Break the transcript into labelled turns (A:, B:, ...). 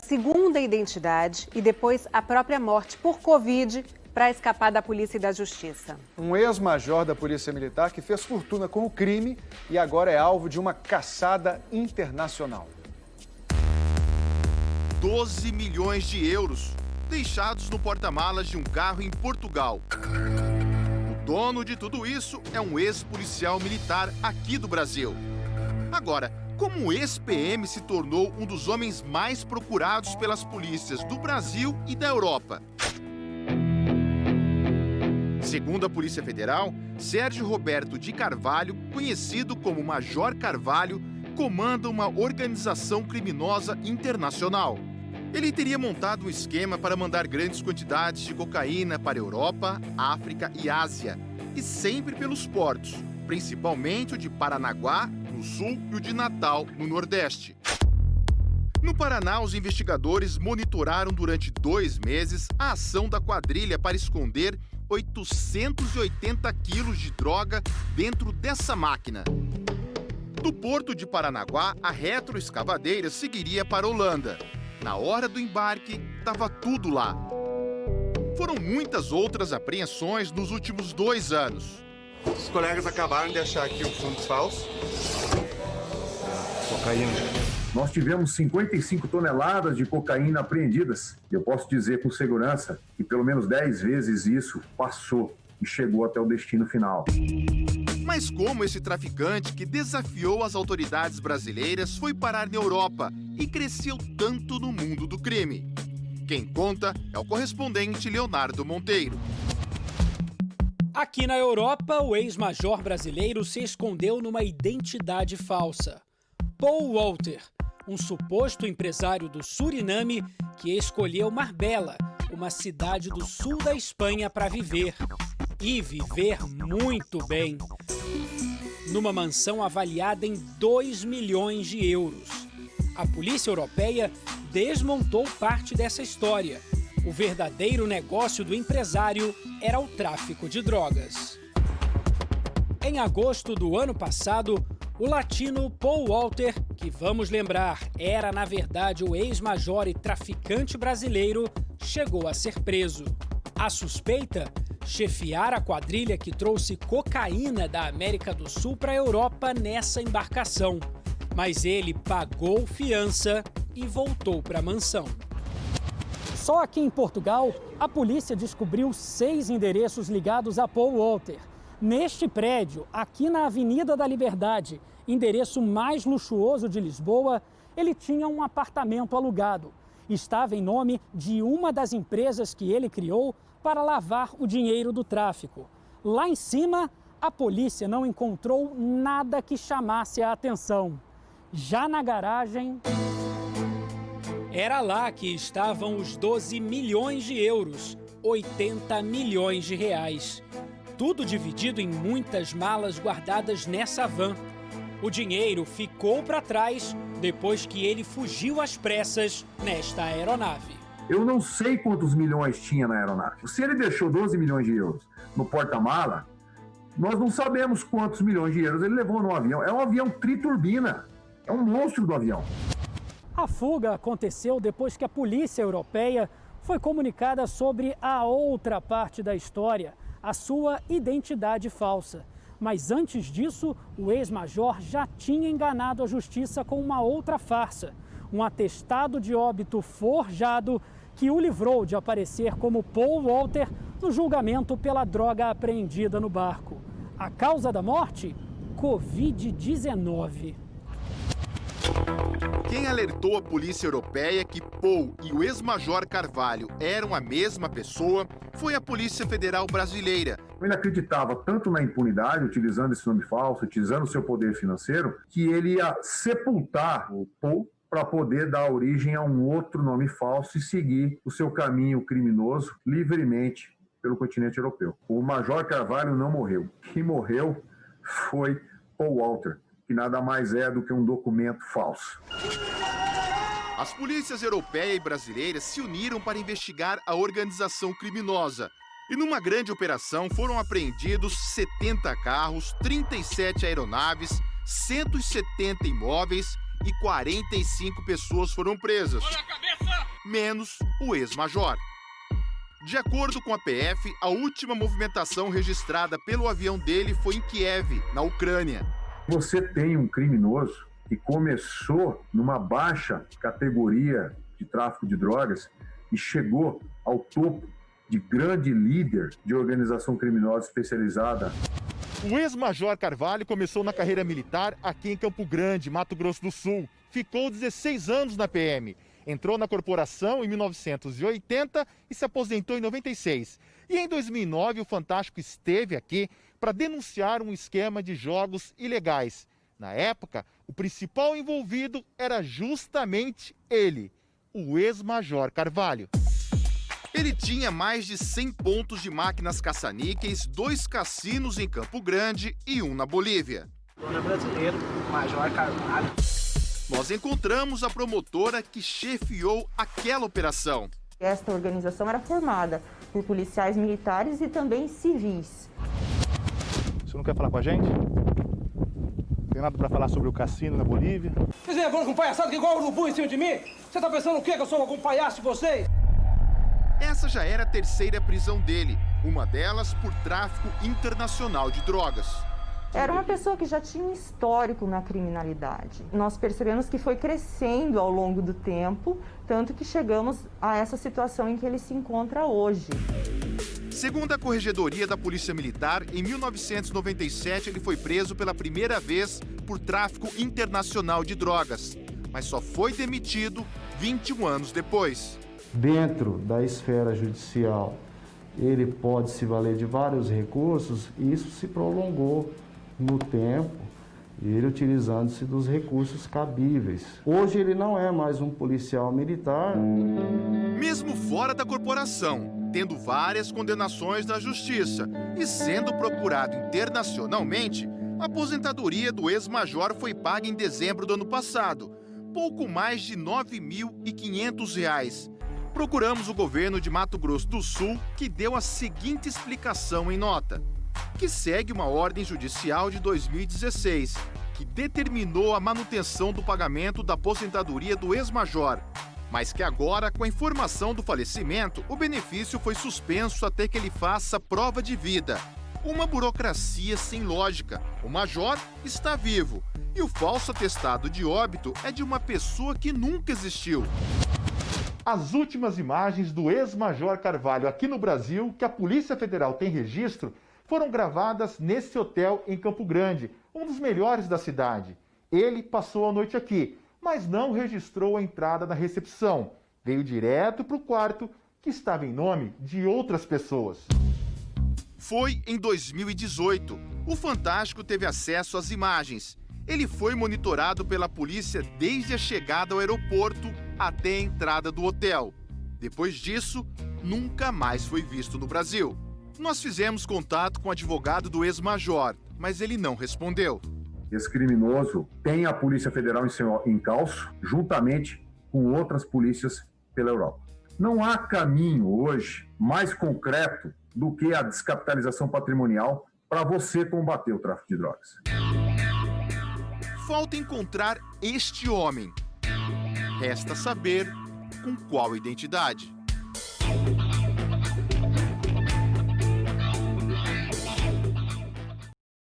A: segunda identidade e depois a própria morte por Covid para escapar da polícia e da justiça.
B: Um ex-major da Polícia Militar que fez fortuna com o crime e agora é alvo de uma caçada internacional.
C: 12 milhões de euros deixados no porta-malas de um carro em Portugal. O dono de tudo isso é um ex-policial militar aqui do Brasil. Agora, como o ex-PM se tornou um dos homens mais procurados pelas polícias do Brasil e da Europa? Segundo a Polícia Federal, Sérgio Roberto de Carvalho, conhecido como Major Carvalho, comanda uma organização criminosa internacional. Ele teria montado um esquema para mandar grandes quantidades de cocaína para a Europa, África e Ásia, e sempre pelos portos, principalmente o de Paranaguá, no sul, e o de Natal, no Nordeste. No Paraná, os investigadores monitoraram durante 2 meses a ação da quadrilha para esconder 880 quilos de droga dentro dessa máquina. Do porto de Paranaguá, a retroescavadeira seguiria para a Holanda. Na hora do embarque, estava tudo lá. Foram muitas outras apreensões nos últimos 2 anos.
D: Os colegas acabaram de achar aqui um fundo falso. Cocaína.
E: Nós tivemos 55 toneladas de cocaína apreendidas. Eu posso dizer com segurança que pelo menos 10 vezes isso passou e chegou até o destino final.
C: Mas como esse traficante que desafiou as autoridades brasileiras foi parar na Europa e cresceu tanto no mundo do crime? Quem conta é o correspondente Leonardo Monteiro.
F: Aqui na Europa, o ex-major brasileiro se escondeu numa identidade falsa. Paul Walter, um suposto empresário do Suriname que escolheu Marbella, uma cidade do sul da Espanha, para viver. E viver muito bem. Numa mansão avaliada em 2 milhões de euros. A polícia europeia desmontou parte dessa história. O verdadeiro negócio do empresário era o tráfico de drogas. Em agosto do ano passado, o latino Paul Walter, que vamos lembrar era na verdade o ex-major e traficante brasileiro, chegou a ser preso. A suspeita? Chefiar a quadrilha que trouxe cocaína da América do Sul para a Europa nessa embarcação. Mas ele pagou fiança e voltou para a mansão. Só aqui em Portugal, a polícia descobriu 6 endereços ligados a Paul Walter. Neste prédio, aqui na Avenida da Liberdade, endereço mais luxuoso de Lisboa, ele tinha um apartamento alugado. Estava em nome de uma das empresas que ele criou para lavar o dinheiro do tráfico. Lá em cima, a polícia não encontrou nada que chamasse a atenção. Já na garagem, era lá que estavam os 12 milhões de euros, 80 milhões de reais. Tudo dividido em muitas malas guardadas nessa van. O dinheiro ficou para trás depois que ele fugiu às pressas nesta aeronave.
E: Eu não sei quantos milhões tinha na aeronave. Se ele deixou 12 milhões de euros no porta-mala, nós não sabemos quantos milhões de euros ele levou no avião. É um avião triturbina, é um monstro do avião.
F: A fuga aconteceu depois que a polícia europeia foi comunicada sobre a outra parte da história, a sua identidade falsa. Mas antes disso, o ex-major já tinha enganado a justiça com uma outra farsa, um atestado de óbito forjado que o livrou de aparecer como Paul Walter no julgamento pela droga apreendida no barco. A causa da morte? Covid-19.
C: Quem alertou a polícia europeia que Paul e o ex-major Carvalho eram a mesma pessoa foi a Polícia Federal Brasileira.
E: Ele acreditava tanto na impunidade, utilizando esse nome falso, utilizando o seu poder financeiro, que ele ia sepultar o Paul para poder dar origem a um outro nome falso e seguir o seu caminho criminoso livremente pelo continente europeu. O Major Carvalho não morreu. Quem morreu foi Paul Walter, que nada mais é do que um documento falso.
C: As polícias europeia e brasileira se uniram para investigar a organização criminosa. E numa grande operação foram apreendidos 70 carros, 37 aeronaves, 170 imóveis e 45 pessoas foram presas.
G: Olha a cabeça!
C: menos o ex-major. De acordo com a PF, a última movimentação registrada pelo avião dele foi em Kiev, na Ucrânia.
E: Você tem um criminoso que começou numa baixa categoria de tráfico de drogas e chegou ao topo de grande líder de organização criminosa especializada.
C: O ex-major Carvalho começou na carreira militar aqui em Campo Grande, Mato Grosso do Sul. Ficou 16 anos na PM. Entrou na corporação em 1980 e se aposentou em 96. E em 2009 o Fantástico esteve aqui para denunciar um esquema de jogos ilegais. Na época, o principal envolvido era justamente ele, o ex-major Carvalho. Ele tinha mais de 100 pontos de máquinas caça-níqueis, 2 cassinos em Campo Grande e um na Bolívia.
G: Dono brasileiro, Major Carvalho.
C: Nós encontramos a promotora que chefiou aquela operação.
H: Esta organização era formada por policiais militares e também civis.
I: Você não quer falar com a gente? Tem nada para falar sobre o cassino na Bolívia?
G: Vocês levando com palhaçada que igual o urubu em cima de mim? Você tá pensando o quê? Que eu sou algum palhaço de vocês?
C: Essa já era a terceira prisão dele, uma delas por tráfico internacional de drogas.
H: Era uma pessoa que já tinha um histórico na criminalidade. Nós percebemos que foi crescendo ao longo do tempo, tanto que chegamos a essa situação em que ele se encontra hoje.
C: Segundo a Corregedoria da Polícia Militar, em 1997 ele foi preso pela primeira vez por tráfico internacional de drogas, mas só foi demitido 21 anos depois.
J: Dentro da esfera judicial, ele pode se valer de vários recursos e isso se prolongou no tempo, ele utilizando-se dos recursos cabíveis. Hoje ele não é mais um policial militar.
C: Mesmo fora da corporação, tendo várias condenações na justiça e sendo procurado internacionalmente, a aposentadoria do ex-major foi paga em dezembro do ano passado, pouco mais de R$ 9.500. Procuramos o governo de Mato Grosso do Sul, que deu a seguinte explicação em nota, que segue uma ordem judicial de 2016, que determinou a manutenção do pagamento da aposentadoria do ex-major, mas que agora, com a informação do falecimento, o benefício foi suspenso até que ele faça prova de vida. Uma burocracia sem lógica. O major está vivo e o falso atestado de óbito é de uma pessoa que nunca existiu. As últimas imagens do ex-major Carvalho aqui no Brasil, que a Polícia Federal tem registro, foram gravadas nesse hotel em Campo Grande, um dos melhores da cidade. Ele passou a noite aqui, mas não registrou a entrada na recepção. Veio direto para o quarto, que estava em nome de outras pessoas. Foi em 2018. O Fantástico teve acesso às imagens. Ele foi monitorado pela polícia desde a chegada ao aeroporto até a entrada do hotel. Depois disso, nunca mais foi visto no Brasil. Nós fizemos contato com o advogado do ex-major, mas ele não respondeu.
E: Esse criminoso tem a Polícia Federal em seu encalço, juntamente com outras polícias pela Europa. Não há caminho hoje mais concreto do que a descapitalização patrimonial para você combater o tráfico de drogas.
C: Falta encontrar este homem. Resta saber com qual identidade.